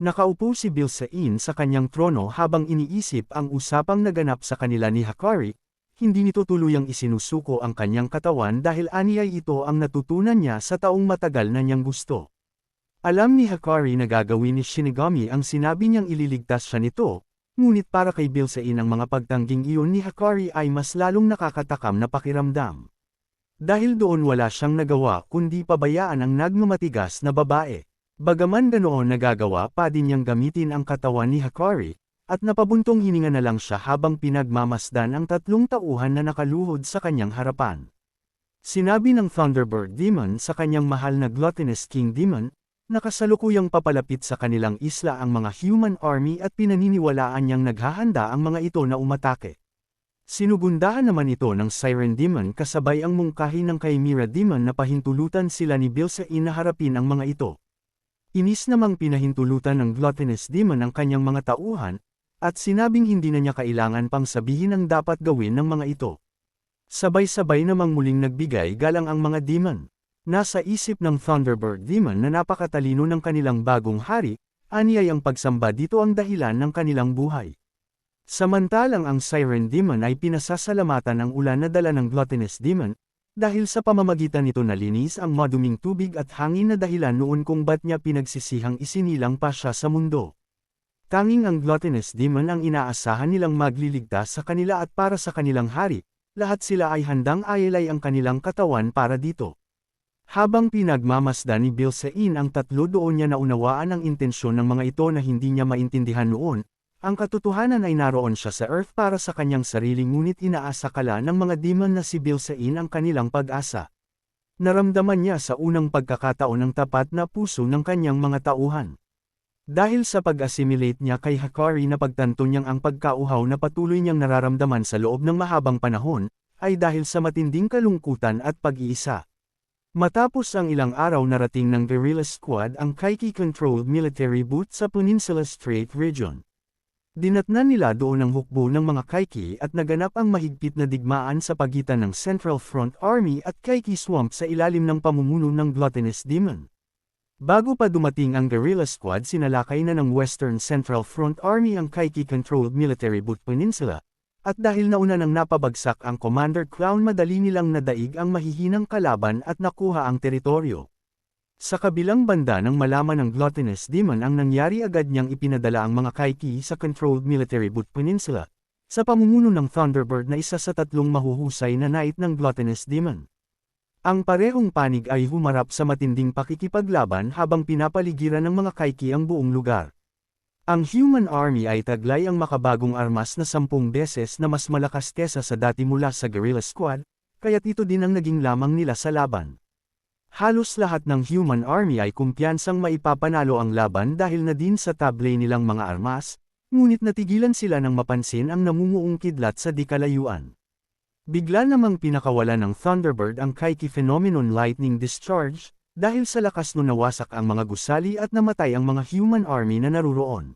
Nakaupo si Bilsain sa kanyang trono habang iniisip ang usapang naganap sa kanila ni Hakari, hindi nito tuluyang isinusuko ang kanyang katawan dahil aniyay ito ang natutunan niya sa taong matagal na niyang gusto. Alam ni Hakari na gagawin ni Shinigami ang sinabi niyang ililigtas siya nito, ngunit para kay Bilsain ang mga pagtangging iyon ni Hakari ay mas lalong nakakatakam na pakiramdam. Dahil doon wala siyang nagawa kundi pabayaan ang nagmamatigas na babae. Bagaman ganoon nagagawa pa din niyang gamitin ang katawan ni Hakari, at napabuntong hininga na lang siya habang pinagmamasdan ang 3 tauhan na nakaluhod sa kanyang harapan. Sinabi ng Thunderbird Demon sa kanyang mahal na Gluttonous King Demon, na kasalukuyang papalapit sa kanilang isla ang mga human army at pinaniniwalaan niyang naghahanda ang mga ito na umatake. Sinugundahan naman ito ng Siren Demon kasabay ang mungkahi ng Chimera Demon na pahintulutan sila ni Bilsain na harapin ang mga ito. Inis namang pinahintulutan ng Gluttonous Demon ang kanyang mga tauhan, at sinabing hindi na niya kailangan pang sabihin ang dapat gawin ng mga ito. Sabay-sabay namang muling nagbigay galang ang mga demon. Nasa isip ng Thunderbird Demon na napakatalino ng kanilang bagong hari, aniyay ang pagsamba dito ang dahilan ng kanilang buhay. Samantalang ang Siren Demon ay pinasasalamatan ng ulan na dala ng Gluttonous Demon, dahil sa pamamagitan nito nalinis ang maduming tubig at hangin na dahilan noon kung ba't niya pinagsisihang isinilang pa siya sa mundo. Tanging ang Gluttonous Demon ang inaasahan nilang magliligtas sa kanila at para sa kanilang hari, lahat sila ay handang ayalay ang kanilang katawan para dito. Habang pinagmamasdan ni Bilsain ang 3 doon niya naunawaan ang intensyon ng mga ito na hindi niya maintindihan noon, ang katotohanan ay naroon siya sa Earth para sa kanyang sarili ngunit inaasakala ng mga demon na si Bilsain ang kanilang pag-asa. Naramdaman niya sa unang pagkakataon ang tapat na puso ng kanyang mga tauhan. Dahil sa pag-assimilate niya kay Hakari na pagtanto niyang ang pagkauhaw na patuloy niyang nararamdaman sa loob ng mahabang panahon, ay dahil sa matinding kalungkutan at pag-iisa. Matapos ang ilang araw narating ng guerrilla squad ang Kaiki-controlled military booth sa Peninsula Strait region. Dinatnan nila doon ang hukbo ng mga Kaiki at naganap ang mahigpit na digmaan sa pagitan ng Central Front Army at Kaiki Swamp sa ilalim ng pamumuno ng Gluttonous Demon. Bago pa dumating ang guerrilla squad sinalakay na ng Western Central Front Army ang Kaiki-controlled military booth Peninsula, at dahil nauna nang napabagsak ang Commander Clown madali nilang nadaig ang mahihinang kalaban at nakuha ang teritoryo. Sa kabilang banda nang malaman ng Gluttonous Demon ang nangyari agad niyang ipinadala ang mga Kaiki sa Controlled Military Booth Peninsula, sa pamumuno ng Thunderbird na isa sa 3 mahuhusay na knight ng Gluttonous Demon. Ang parehong panig ay humarap sa matinding pakikipaglaban habang pinapaligiran ng mga Kaiki ang buong lugar. Ang human army ay taglay ang makabagong armas na 10 beses na mas malakas kesa sa dati mula sa guerrilla squad, kaya't ito din ang naging lamang nila sa laban. Halos lahat ng human army ay kumpiyansang maipapanalo ang laban dahil na din sa tablay nilang mga armas, ngunit natigilan sila nang mapansin ang namumuong kidlat sa di kalayuan. Bigla namang pinakawala ng Thunderbird ang Kaiki Phenomenon Lightning Discharge, dahil sa lakas nun nawasak ang mga gusali at namatay ang mga human army na naruroon.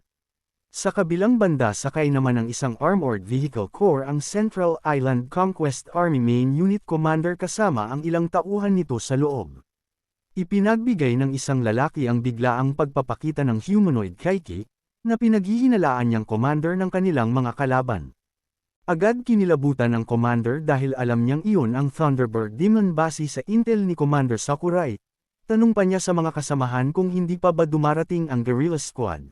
Sa kabilang banda sakay naman ng isang Armored Vehicle Corps ang Central Island Conquest Army Main Unit Commander kasama ang ilang tauhan nito sa loob. Ipinagbigay ng isang lalaki ang biglaang pagpapakita ng humanoid Kaiki, na pinaghihinalaan niyang commander ng kanilang mga kalaban. Agad kinilabutan ng commander dahil alam niyang iyon ang Thunderbird Demon base sa intel ni Commander Sakurai. Tanong pa niya sa mga kasamahan kung hindi pa ba dumarating ang guerrilla squad.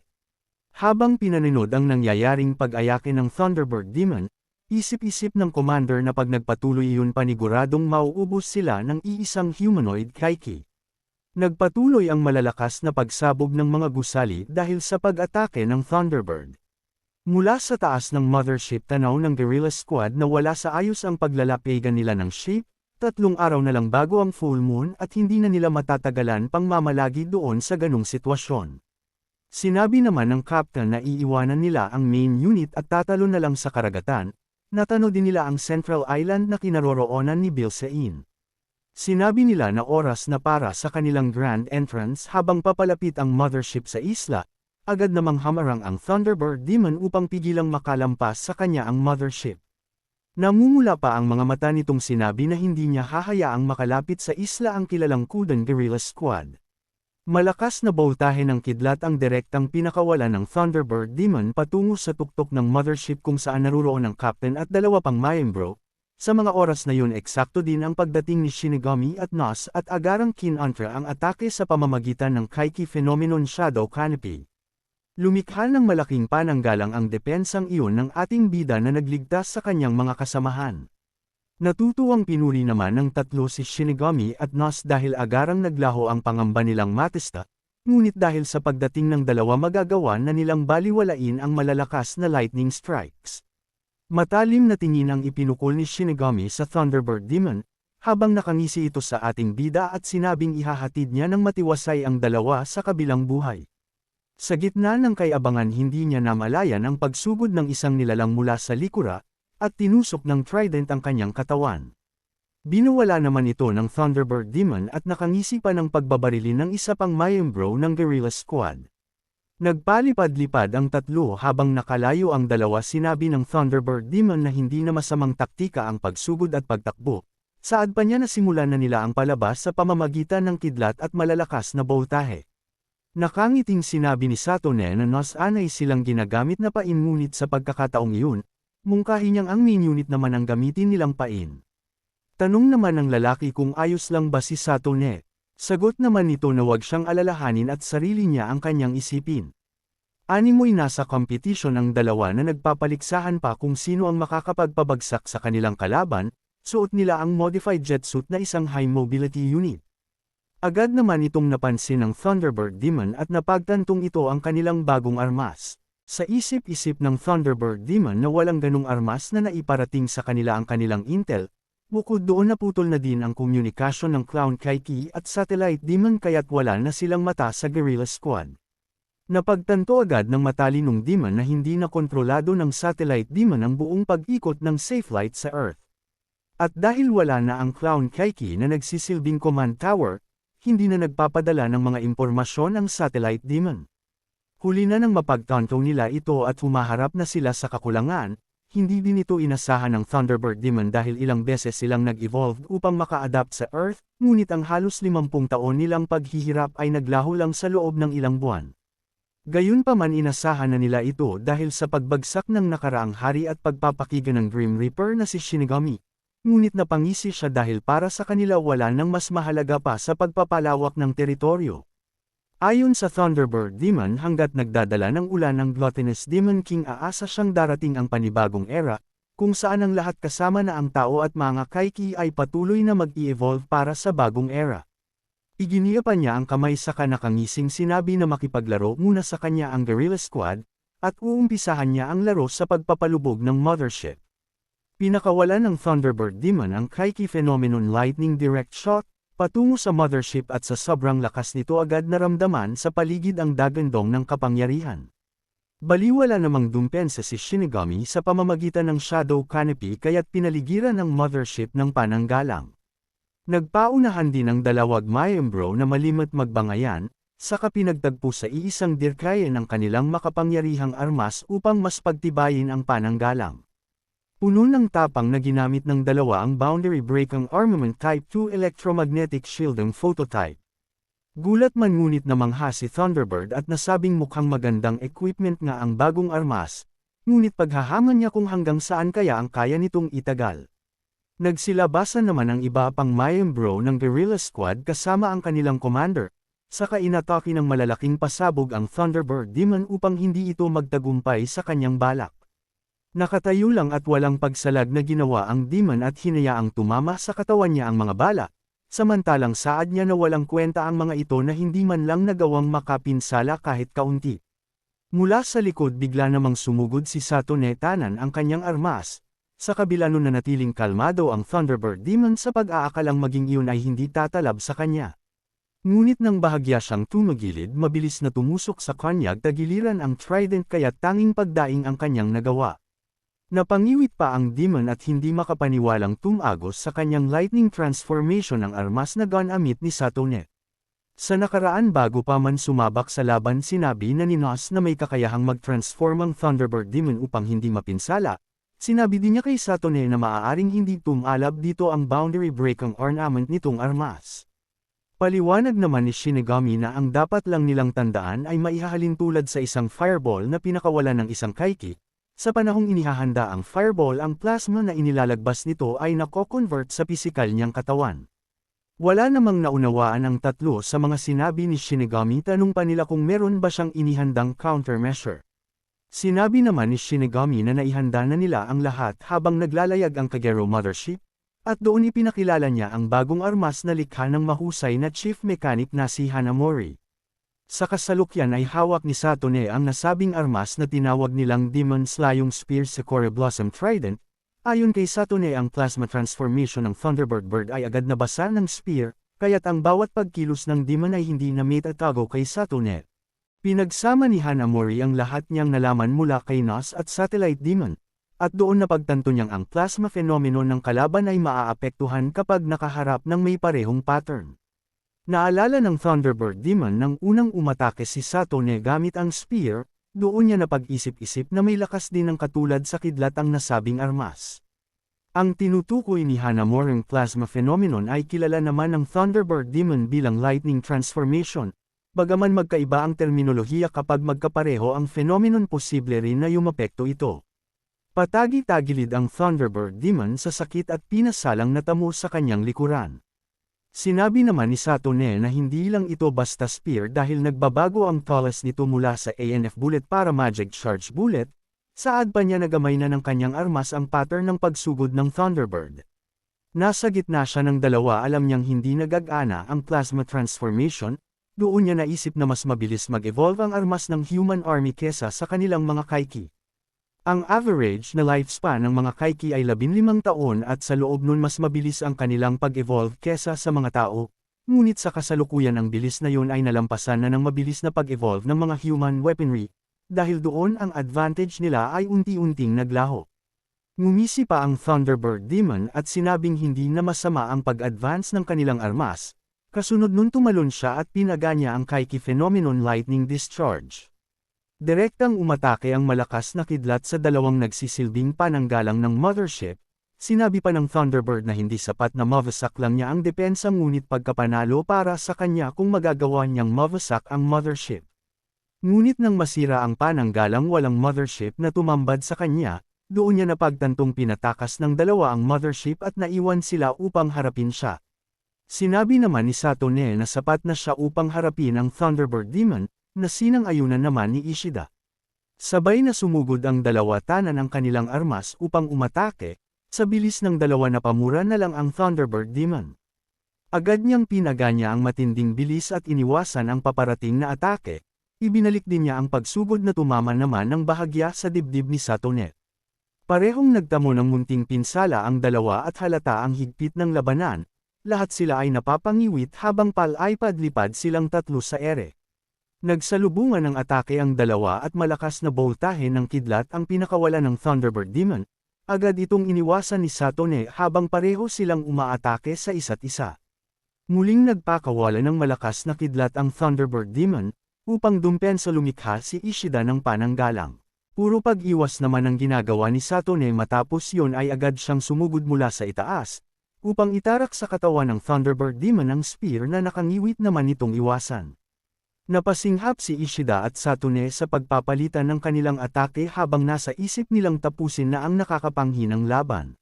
Habang pinaninod ang nangyayaring pag-ayake ng Thunderbird Demon, isip-isip ng commander na pag nagpatuloy iyon paniguradong mauubos sila ng iisang humanoid Kaiki. Nagpatuloy ang malalakas na pagsabog ng mga gusali dahil sa pag-atake ng Thunderbird. Mula sa taas ng mothership tanaw ng guerrilla squad na wala sa ayos ang paglalapigan nila ng ship, 3 araw na lang bago ang full moon at hindi na nila matatagalan pang mamalagi doon sa ganung sitwasyon. Sinabi naman ng captain na iiwanan nila ang main unit at tatalo na lang sa karagatan, natano din nila ang Central Island na kinaroroonan ni Bilsain. Sinabi nila na oras na para sa kanilang grand entrance habang papalapit ang mothership sa isla, agad namang hamarang ang Thunderbird Demon upang pigilang makalampas sa kanya ang mothership. Namumula pa ang mga mata nitong sinabi na hindi niya hahayaang makalapit sa isla ang kilalang Kuden Guerrilla Squad. Malakas na boltahe ng kidlat ang direktang pinakawalan ng Thunderbird Demon patungo sa tuktok ng mothership kung saan naruroon ang captain at dalawa pang miyembro. Sa mga oras na yun eksakto din ang pagdating ni Shinigami at Nos at agarang kinontra ang atake sa pamamagitan ng Kaiki Phenomenon Shadow Canopy. Lumikha ng malaking pananggalang ang depensang iyon ng ating bida na nagligtas sa kanyang mga kasamahan. Natutuwang pinuri naman ng tatlo si Shinigami at Nos dahil agarang naglaho ang pangamba nilang Matista, ngunit dahil sa pagdating ng dalawa magagawa na nilang baliwalain ang malalakas na lightning strikes. Matalim na tingin ang ipinukol ni Shinigami sa Thunderbird Demon, habang nakangisi ito sa ating bida at sinabing ihahatid niya ng matiwasay ang dalawa sa kabilang buhay. Sa gitna ng kayabangan hindi niya namalayan ang pagsugod ng isang nilalang mula sa likura, at tinusok ng trident ang kanyang katawan. Binuwala naman ito ng Thunderbird Demon at nakangisi pa ng pagbabarili ng isa pang miyembro ng Guerrilla Squad. Nagpalipad-lipad ang tatlo habang nakalayo ang dalawa. Sinabi ng Thunderbird Demon na hindi na masamang taktika ang pagsugod at pagtakbo. Saad pa niya na simulan na nila ang palabas sa pamamagitan ng kidlat at malalakas na boltahe. Nakangiting sinabi ni Satone na Nos anay silang ginagamit na pain ngunit sa pagkakataong iyon, mungkahi niyang ang main unit naman ang gamitin nilang pain. Tanong naman ng lalaki kung ayos lang ba si Satone. Sagot naman nito na wag siyang alalahanin at sarili niya ang kanyang isipin. Animoy nasa competition ang dalawa na nagpapaliksahan pa kung sino ang makakapagpabagsak sa kanilang kalaban, suot nila ang modified jet suit na isang high mobility unit. Agad naman itong napansin ng Thunderbird Demon at napagtantong ito ang kanilang bagong armas. Sa isip-isip ng Thunderbird Demon na walang ganung armas na naiparating sa kanila ang kanilang intel, bukod doon naputol na din ang komunikasyon ng Clown Kaiki at Satellite Demon kaya't wala na silang mata sa Guerrilla Squad. Napagtanto agad ng matalinong Demon na hindi na kontrolado ng Satellite Demon ang buong pag-ikot ng Safelight sa Earth. At dahil wala na ang Clown Kaiki na nagsisilbing command tower, hindi na nagpapadala ng mga impormasyon ang Satellite Demon. Huli na nang mapagtanto nila ito at humaharap na sila sa kakulangan, hindi din ito inasahan ng Thunderbird Demon dahil ilang beses silang nag-evolve upang maka-adapt sa Earth, ngunit ang halos 50 taon nilang paghihirap ay naglaho lang sa loob ng ilang buwan. Gayunpaman inasahan na nila ito dahil sa pagbagsak ng nakaraang hari at pagpapakiga ng Grim Reaper na si Shinigami. Ngunit napangisi siya dahil para sa kanila wala nang mas mahalaga pa sa pagpapalawak ng teritoryo. Ayon sa Thunderbird Demon hanggat nagdadala ng ulan ng Gluttonous Demon King aasa siyang darating ang panibagong era, kung saan ang lahat kasama na ang tao at mga Kaiki ay patuloy na mag-i-evolve para sa bagong era. Iginiya pa niya ang kamay sa kanakangising sinabi na makipaglaro muna sa kanya ang Guerrilla Squad, at uumpisahan niya ang laro sa pagpapalubog ng mothership. Pinakawalan ng Thunderbird Demon ang Kaiki Phenomenon Lightning Direct Shot, patungo sa mothership at sa sobrang lakas nito agad naramdaman sa paligid ang dagandong ng kapangyarihan. Baliwala namang dumpensa si Shinigami sa pamamagitan ng Shadow Canopy kaya't pinaligiran ng mothership ng pananggalang. Nagpaunahan din ang dalawag miyembro na malimot magbangayan, saka pinagtagpo sa iisang dirkayan ng kanilang makapangyarihang armas upang mas pagtibayin ang pananggalang. Puno ng tapang na ginamit ng dalawa ang boundary breaking armament Type 2 electromagnetic shielding phototype. Gulat man ngunit namangha si Thunderbird at nasabing mukhang magandang equipment nga ang bagong armas, ngunit paghahaman niya kung hanggang saan kaya ang kaya nitong itagal. Nagsilabasan naman ang iba pang miyembro ng Guerrilla Squad kasama ang kanilang commander, saka inatake ng malalaking pasabog ang Thunderbird Demon upang hindi ito magtagumpay sa kanyang balak. Nakatayo lang at walang pagsalag na ginawa ang Demon at hinayaang tumama sa katawan niya ang mga bala, samantalang saad niya na walang kwenta ang mga ito na hindi man lang nagawang makapinsala kahit kaunti. Mula sa likod bigla namang sumugod si Satone tanan ang kanyang armas, sa kabila nun nanatiling kalmado ang Thunderbird Demon sa pag-aakalang maging iyon ay hindi tatalab sa kanya. Ngunit nang bahagya siyang tumagilid mabilis na tumusok sa kanyag tagiliran ang trident kaya't tanging pagdaing ang kanyang nagawa. Napangiwit pa ang Demon at hindi makapaniwalang tumagos sa kanyang lightning transformation ng armas na gunamit ni Satone. Sa nakaraan bago pa man sumabak sa laban sinabi na ni Nos na may kakayahang mag-transform ang Thunderbird Demon upang hindi mapinsala, sinabi din niya kay Satone na maaaring hindi tumalab dito ang boundary breaking ornament nitong armas. Paliwanag naman ni Shinigami na ang dapat lang nilang tandaan ay maihahalin tulad sa isang fireball na pinakawalan ng isang Kaiki. Sa panahong inihahanda ang fireball, ang plasma na inilalagpas nito ay nako-convert sa pisikal niyang katawan. Wala namang naunawaan ang tatlo sa mga sinabi ni Shinigami. Tanong pa nila kung meron ba siyang inihandang countermeasure. Sinabi naman ni Shinigami na naihanda na nila ang lahat habang naglalayag ang Kagero Mothership, at doon ipinakilala niya ang bagong armas na likha ng mahusay na chief mechanic na si Hanamori. Sa kasalukyan ay hawak ni Satone ang nasabing armas na tinawag nilang Demon Slaying Spear Sakura Blossom Trident. Ayon kay Satone, ang plasma transformation ng Thunderbird Bird ay agad nabasa ng spear, kaya't ang bawat pagkilos ng demon ay hindi na matatago kay Satone. Pinagsama ni Hanamori ang lahat niyang nalaman mula kay Nos at Satellite Demon, at doon napagtanto niyang ang plasma phenomenon ng kalaban ay maaapektuhan kapag nakaharap ng may parehong pattern. Naalala ng Thunderbird Demon nang unang umatake si Satone gamit ang spear, doon niya napag-isip-isip na may lakas din ng katulad sa kidlat ang nasabing armas. Ang tinutukoy ni Hanamori plasma phenomenon ay kilala naman ng Thunderbird Demon bilang lightning transformation. Bagaman magkaiba ang terminolohiya kapag magkapareho ang phenomenon, posible rin na yumapekto ito. Patagi-tagilid ang Thunderbird Demon sa sakit at pinasalang natamo sa kanyang likuran. Sinabi naman ni Satone na hindi lang ito basta spear dahil nagbabago ang tallest nito mula sa ANF bullet para Magic Charge Bullet. Saad pa niya nagamay na ng kanyang armas ang pattern ng pagsugod ng Thunderbird. Nasa gitna siya ng dalawa, alam niyang hindi nagagana ang plasma transformation, doon niya naisip na mas mabilis mag-evolve ang armas ng Human Army kesa sa kanilang mga Kaiki. Ang average na lifespan ng mga Kaiki ay 15 taon at sa loob nun mas mabilis ang kanilang pag-evolve kesa sa mga tao, ngunit sa kasalukuyan ang bilis na yun ay nalampasan na ng mabilis na pag-evolve ng mga human weaponry, dahil doon ang advantage nila ay unti-unting naglaho. Ngumisi pa ang Thunderbird Demon at sinabing hindi na masama ang pag-advance ng kanilang armas, kasunod nun tumalon siya at pinaga niya ang Kaiki phenomenon lightning discharge. Direktang umatake ang malakas na kidlat sa dalawang nagsisilbing pananggalang ng Mothership. Sinabi pa ng Thunderbird na hindi sapat na mawasak lang niya ang depensa, ngunit pagkapanalo para sa kanya kung magagawa niyang mawasak ang Mothership. Ngunit nang masira ang pananggalang walang Mothership na tumambad sa kanya, doon niya napagtantong pinatakas ng dalawa ang Mothership at naiwan sila upang harapin siya. Sinabi naman ni Satone na sapat na siya upang harapin ang Thunderbird Demon, na sinang-ayunan naman ni Ishida. Sabay na sumugod ang dalawa, tanan ang kanilang armas upang umatake, sa bilis ng dalawa napamura na lang ang Thunderbird Demon. Agad niyang pinaga niya ang matinding bilis at iniwasan ang paparating na atake, ibinalik din niya ang pagsugod na tumama naman ng bahagya sa dibdib ni Satone. Parehong nagtamo ng munting pinsala ang dalawa at halata ang higpit ng labanan, lahat sila ay napapangiwit habang palipad-lipad silang tatlo sa ere. Nagsalubungan ng atake ang dalawa at malakas na boltahe ng kidlat ang pinakawala ng Thunderbird Demon. Agad itong iniwasan ni Satone habang pareho silang umaatake sa isa't isa. Muling nagpakawala ng malakas na kidlat ang Thunderbird Demon, upang dumpensa lumikha si Ishida ng pananggalang. Puro pag-iwas naman ang ginagawa ni Satone, matapos yon ay agad siyang sumugod mula sa itaas, upang itarak sa katawan ng Thunderbird Demon ang spear na nakangiwit naman itong iwasan. Napasinghap si Ishida at Satone sa pagpapalitan ng kanilang atake habang nasa isip nilang tapusin na ang nakakapanghinang laban.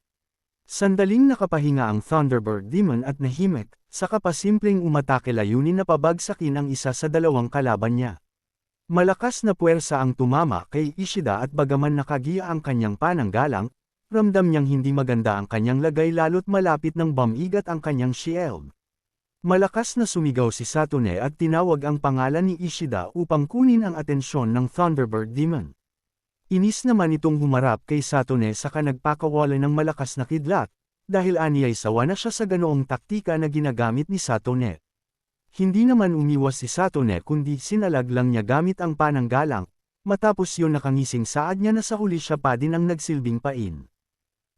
Sandaling nakapahinga ang Thunderbird Demon at nahimik, saka pa simpleng umatake, layunin na pabagsakin ang isa sa dalawang kalaban niya. Malakas na puwersa ang tumama kay Ishida at bagaman nakagiya ang kanyang pananggalang, ramdam niyang hindi maganda ang kanyang lagay lalo't malapit ng bumigat ang kanyang shield. Malakas na sumigaw si Satone at tinawag ang pangalan ni Ishida upang kunin ang atensyon ng Thunderbird Demon. Inis naman itong humarap kay Satone saka nagpakawala ng malakas na kidlat, dahil aniyay sawa na siya sa ganoong taktika na ginagamit ni Satone. Hindi naman umiwas si Satone kundi sinalag lang niya gamit ang pananggalang, matapos yun nakangising saad niya na sa huli siya pa din ang nagsilbing pain.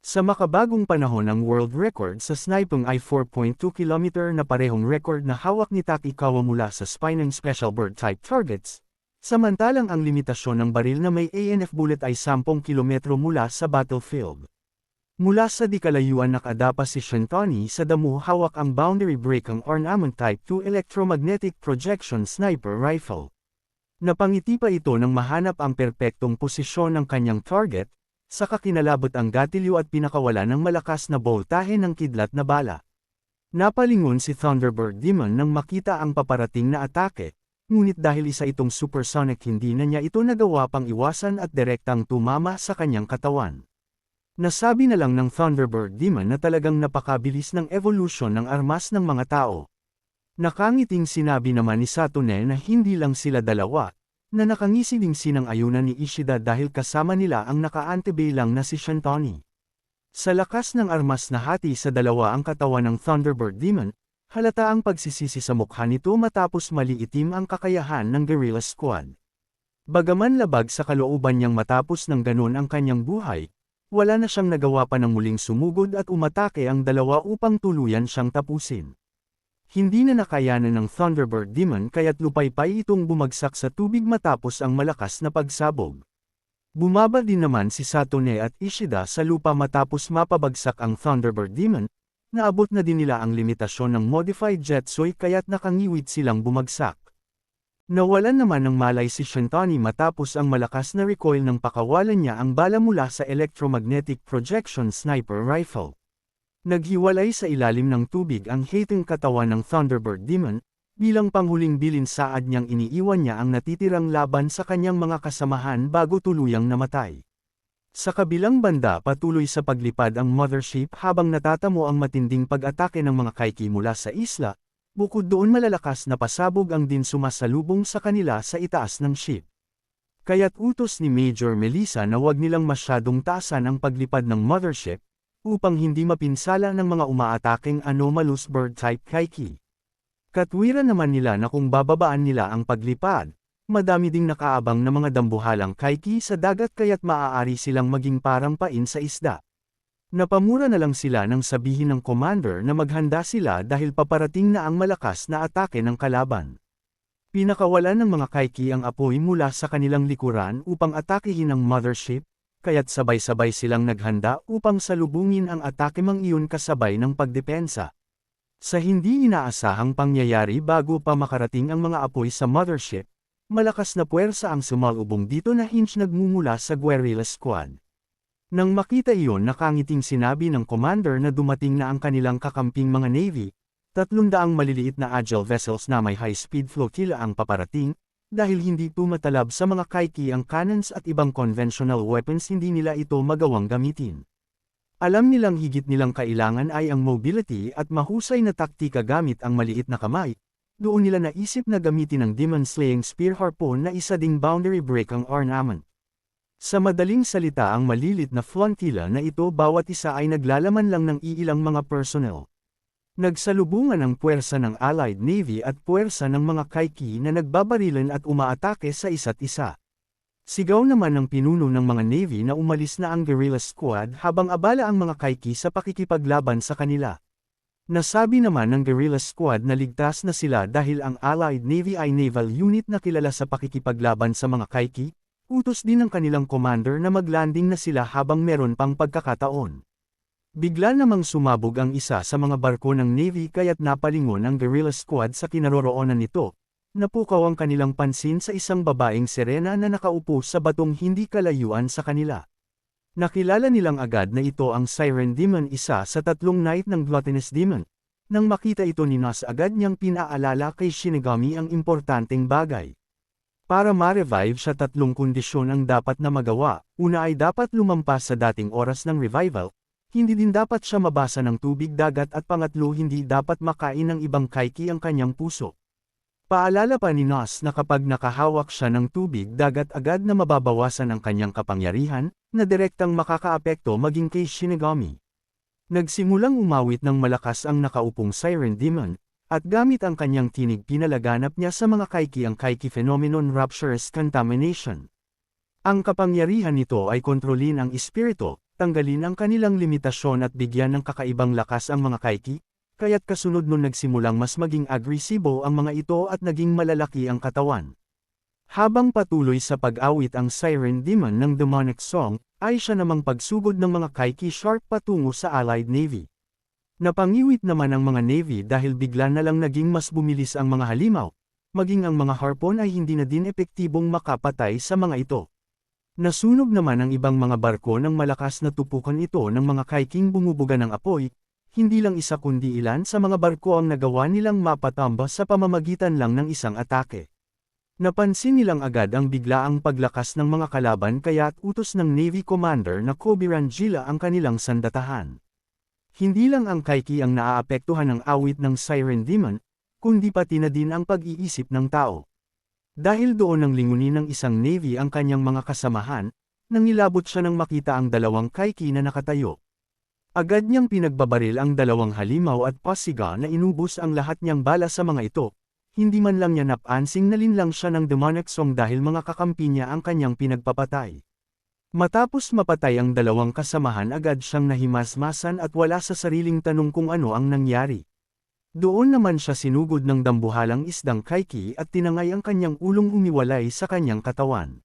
Sa makabagong panahon ang world record sa sniping ay 4.2 km na parehong record na hawak ni Takikawa mula sa spinning special bird type targets, samantalang ang limitasyon ng baril na may ANF bullet ay 10 km mula sa battlefield. Mula sa di kalayuan nakadapa si Shintani sa damo hawak ang boundary break ang ornament type 2 electromagnetic projection sniper rifle. Napangiti pa ito nang mahanap ang perpektong posisyon ng kanyang target, saka kinalabot ang gatilyo at pinakawala ng malakas na boltahe ng kidlat na bala. Napalingon si Thunderbird Demon nang makita ang paparating na atake, ngunit dahil isa itong supersonic hindi na niya ito nagawa pang iwasan at direktang tumama sa kanyang katawan. Nasabi na lang ng Thunderbird Demon na talagang napakabilis ng evolution ng armas ng mga tao. Nakangiting sinabi naman ni Satone na hindi lang sila dalawa, na nakangisi ding sinang-ayunan ni Ishida dahil kasama nila ang naka-antebay lang na si Shintani. Sa lakas ng armas na hati sa dalawa ang katawan ng Thunderbird Demon, halata ang pagsisisi sa mukha nito matapos maliitim ang kakayahan ng Guerrilla Squad. Bagaman labag sa kalooban niyang matapos ng ganun ang kanyang buhay, wala na siyang nagawa pa ng muling sumugod at umatake ang dalawa upang tuluyan siyang tapusin. Hindi na nakayanan ng Thunderbird Demon kaya't lupaypay itong bumagsak sa tubig matapos ang malakas na pagsabog. Bumaba din naman si Satone at Ishida sa lupa matapos mapabagsak ang Thunderbird Demon, naabot na din nila ang limitasyon ng modified Jetsoy kaya't nakangiwit silang bumagsak. Nawalan naman ng malay si Shintani matapos ang malakas na recoil ng pakawalan niya ang bala mula sa electromagnetic projection sniper rifle. Naghiwalay sa ilalim ng tubig ang hating katawan ng Thunderbird Demon, bilang panghuling bilin saad niyang iniiwan niya ang natitirang laban sa kanyang mga kasamahan bago tuluyang namatay. Sa kabilang banda patuloy sa paglipad ang mothership habang natatamo ang matinding pag-atake ng mga Kaiki mula sa isla, bukod doon malalakas na pasabog ang din sumasalubong sa kanila sa itaas ng ship. Kaya't utos ni Major Melissa na huwag nilang masyadong taasan ang paglipad ng mothership, upang hindi mapinsala ng mga umaataking anomalous bird-type Kaiki. Katwiran naman nila na kung bababaan nila ang paglipad, madami ding nakaabang na mga dambuhalang Kaiki sa dagat kaya't maaari silang maging parang pain sa isda. Napamura na lang sila nang sabihin ng commander na maghanda sila dahil paparating na ang malakas na atake ng kalaban. Pinakawalan ng mga Kaiki ang apoy mula sa kanilang likuran upang atakehin ang mothership, kaya't sabay-sabay silang naghanda upang salubungin ang atake mang iyon kasabay ng pagdepensa. Sa hindi inaasahang pangyayari bago pa makarating ang mga apoy sa mothership, malakas na puwersa ang sumalubong dito na hinge nagmumula sa Guerrilla Squad. Nang makita iyon nakangiting sinabi ng commander na dumating na ang kanilang kakamping mga navy, 300 maliliit na agile vessels na may high-speed flotilla ang paparating, dahil hindi tumatalab sa mga Kaiki ang cannons at ibang conventional weapons hindi nila ito magawang gamitin. Alam nilang higit nilang kailangan ay ang mobility at mahusay na taktika gamit ang maliit na kamay, doon nila naisip na gamitin ang Demon Slaying Spear Harpoon na isa ding boundary break ang ornament. Sa madaling salita ang malilit na flotilla na ito bawat isa ay naglalaman lang ng iilang mga personnel. Nagsalubungan ang puwersa ng Allied Navy at puwersa ng mga Kaiki na nagbabarilan at umaatake sa isa't isa. Sigaw naman ng pinuno ng mga Navy na umalis na ang Guerrilla Squad habang abala ang mga Kaiki sa pakikipaglaban sa kanila. Nasabi naman ng Guerrilla Squad na ligtas na sila dahil ang Allied Navy ay naval unit na kilala sa pakikipaglaban sa mga Kaiki, utos din ng kanilang commander na maglanding na sila habang meron pang pagkakataon. Bigla namang sumabog ang isa sa mga barko ng Navy kaya't napalingon ang Guerrilla Squad sa kinaroroonan nito. Napukaw ang kanilang pansin sa isang babaeng sirena na nakaupo sa batong hindi kalayuan sa kanila. Nakilala nilang agad na ito ang Siren Demon, isa sa 3 knight ng Gluttonous Demon. Nang makita ito ni Nas agad niyang pinaalala kay Shinigami ang importanteng bagay. Para ma-revive siya 3 kondisyon ang dapat na magawa. Una ay dapat lumampas sa dating oras ng revival. Hindi din dapat siya mabasa ng tubig dagat at pangatlo hindi dapat makain ng ibang Kaiki ang kanyang puso. Paalala pa ni Nas na kapag nakahawak siya ng tubig dagat agad na mababawasan ang kanyang kapangyarihan, na direktang makakaapekto maging kay Shinigami. Nagsimulang umawit ng malakas ang nakaupong Siren Demon, at gamit ang kanyang tinig pinalaganap niya sa mga Kaiki ang Kaiki Phenomenon Rapturous Contamination. Ang kapangyarihan nito ay kontrolin ang espiritu, tanggalin ang kanilang limitasyon at bigyan ng kakaibang lakas ang mga Kaiki, kaya't kasunod nun nagsimulang mas maging agresibo ang mga ito at naging malalaki ang katawan. Habang patuloy sa pag-awit ang Siren Demon ng demonic song, ay siya namang pagsugod ng mga Kaiki Shark patungo sa Allied Navy. Napangiwit naman ang mga Navy dahil bigla na lang naging mas bumilis ang mga halimaw, maging ang mga harpoon ay hindi na din epektibong makapatay sa mga ito. Nasunog naman ang ibang mga barko nang malakas na tupukan ito ng mga Kaiking bumubuga ng apoy, hindi lang isa kundi ilan sa mga barko ang nagawa nilang mapatamba sa pamamagitan lang ng isang atake. Napansin nilang agad ang biglaang paglakas ng mga kalaban kaya't utos ng Navy Commander na Kobe Rangila ang kanilang sandatahan. Hindi lang ang Kaiki ang naaapektuhan ng awit ng Siren Demon, kundi pati na din ang pag-iisip ng tao. Dahil doon ang lingunin ng isang Navy ang kanyang mga kasamahan, nangilabot siya nang makita ang dalawang Kaiki na nakatayo. Agad niyang pinagbabaril ang dalawang halimaw at pasiga na inubos ang lahat niyang bala sa mga ito. Hindi man lang niya napansing na linlang siya ng demonic song dahil mga kakampi niya ang kanyang pinagpapatay. Matapos mapatay ang dalawang kasamahan agad siyang nahimasmasan at wala sa sariling tanong kung ano ang nangyari. Doon naman siya sinugod ng dambuhalang isdang Kaiki at tinangay ang kanyang ulong humiwalay sa kanyang katawan.